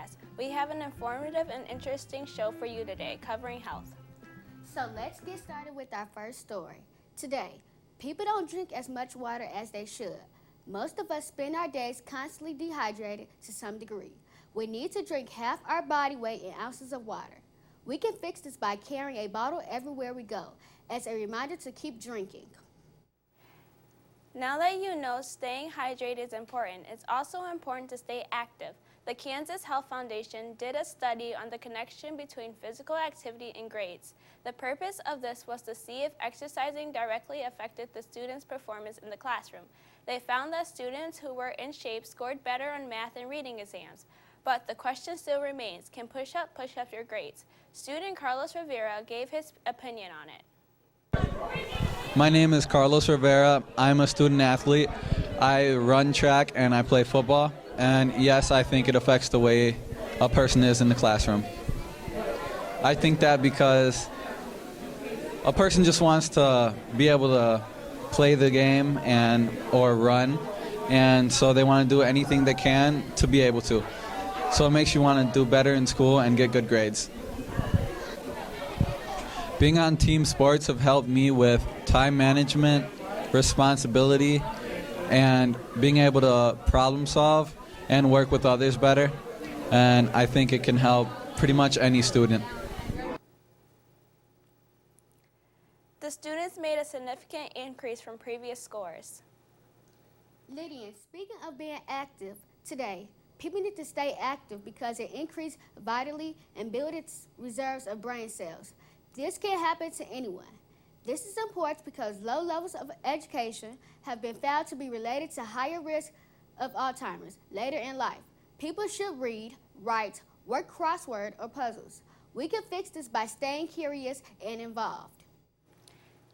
Hawkscast. We have an informative and interesting show for you today covering health. So let's get started with our first story. Today, people don't drink as much water as they should. Most of us spend our days constantly dehydrated to some degree. We need to drink half our body weight in ounces of water. We can fix this by carrying a bottle everywhere we go as a reminder to keep drinking. Now that you know staying hydrated is important, it's also important to stay active. The Kansas Health Foundation did a study on the connection between physical activity and grades. The purpose of this was to see if exercising directly affected the students' performance in the classroom. They found that students who were in shape scored better on math and reading exams. But the question still remains, can push-up push up your grades? Student Carlos Rivera gave his opinion on it. My name is Carlos Rivera. I'm a student athlete. I run track and I play football. And yes, I think it affects the way a person is in the classroom. I think that because a person just wants to be able to play the game or run, and so they want to do anything they can to be able to. So it makes you want to do better in school and get good grades. Being on team sports have helped me with time management, responsibility, and being able to problem solve and work with others better. And I think it can help pretty much any student. The students made a significant increase from previous scores. Lydian, speaking of being active, today, people need to stay active because it increases vitally and builds its reserves of brain cells. This can happen to anyone. This is important because low levels of education have been found to be related to higher risk of Alzheimer's later in life. People should read, write, work crossword or puzzles. We can fix this by staying curious and involved.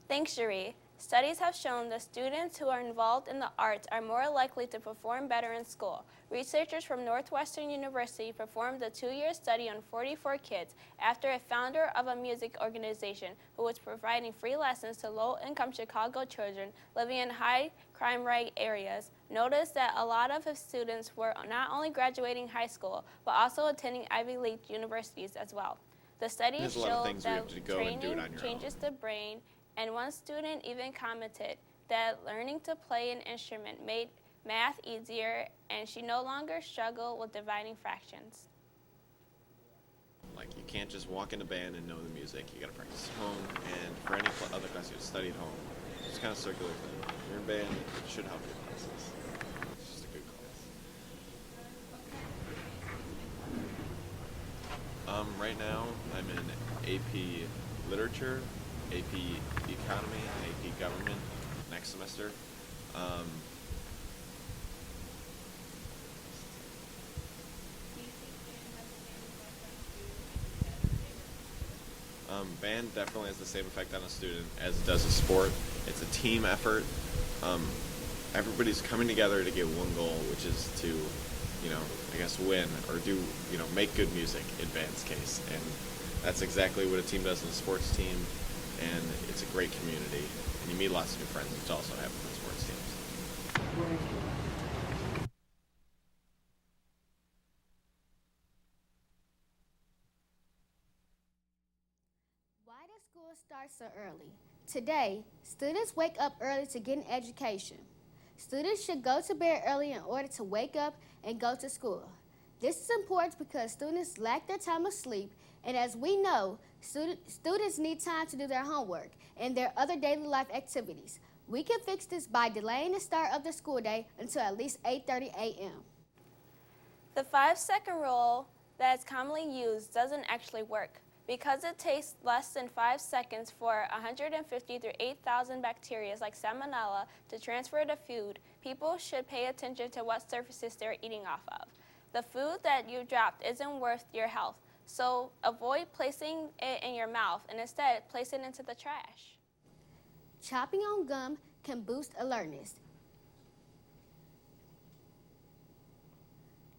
Thanks, Garee. Studies have shown that students who are involved in the arts are more likely to perform better in school. Researchers from Northwestern University performed a 2-year study on 44 kids after a founder of a music organization who was providing free lessons to low-income Chicago children living in high crime rate areas noticed that a lot of his students were not only graduating high school, but also attending Ivy League universities as well. The study showed that training changes the brain, and one student even commented that learning to play an instrument made math easier, and she no longer struggled with dividing fractions. Like, you can't just walk in a band and know the music. You got to practice at home, and for any other class, you have to study at home. It's kind of circular thing. You're in band, it should help your classes. It's just a good class. Right now, I'm in AP Literature, AP Economy, and AP Government next semester. Band definitely has the same effect on a student as it does a sport. It's a team effort. Everybody's coming together to get one goal, which is to, I guess win or do, make good music in band's case. And that's exactly what a team does in a sports team. And it's a great community. And you meet lots of new friends, which also happens in sports teams. Why does school start so early? Today, students wake up early to get an education. Students should go to bed early in order to wake up and go to school. This is important because students lack their time of sleep, and as we know, students need time to do their homework and their other daily life activities. We can fix this by delaying the start of the school day until at least 8:30 a.m. The 5-second rule that is commonly used doesn't actually work. Because it takes less than 5 seconds for 150 through 8,000 bacteria like salmonella to transfer to food, people should pay attention to what surfaces they're eating off of. The food that you dropped isn't worth your health, so avoid placing it in your mouth and instead place it into the trash. Chopping on gum can boost alertness.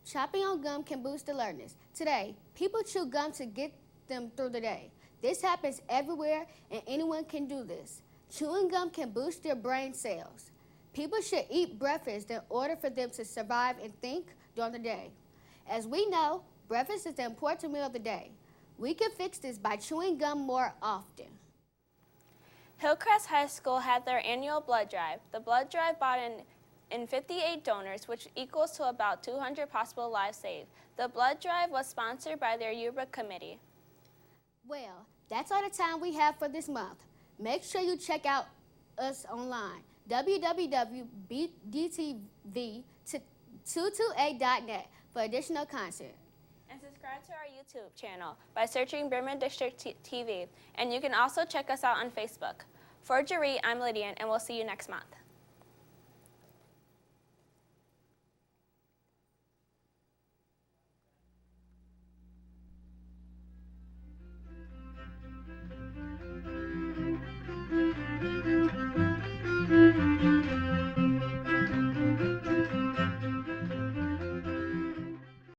Chopping on gum can boost alertness. Today, people chew gum to get them through the day. This happens everywhere and anyone can do this. Chewing gum can boost your brain cells. People should eat breakfast in order for them to survive and think during the day. As we know, Breakfast is the important meal of the day. We can fix this by chewing gum more often. Hillcrest High School had their annual blood drive. The blood drive brought in 58 donors, which equals to about 200 possible lives saved. The blood drive was sponsored by their yearbook committee. Well, that's all the time we have for this month. Make sure you check out us online, www.bdtv228.net for additional content. And subscribe to our YouTube channel by searching Birmingham District TV. And you can also check us out on Facebook. For Garee, I'm Lydian, and we'll see you next month.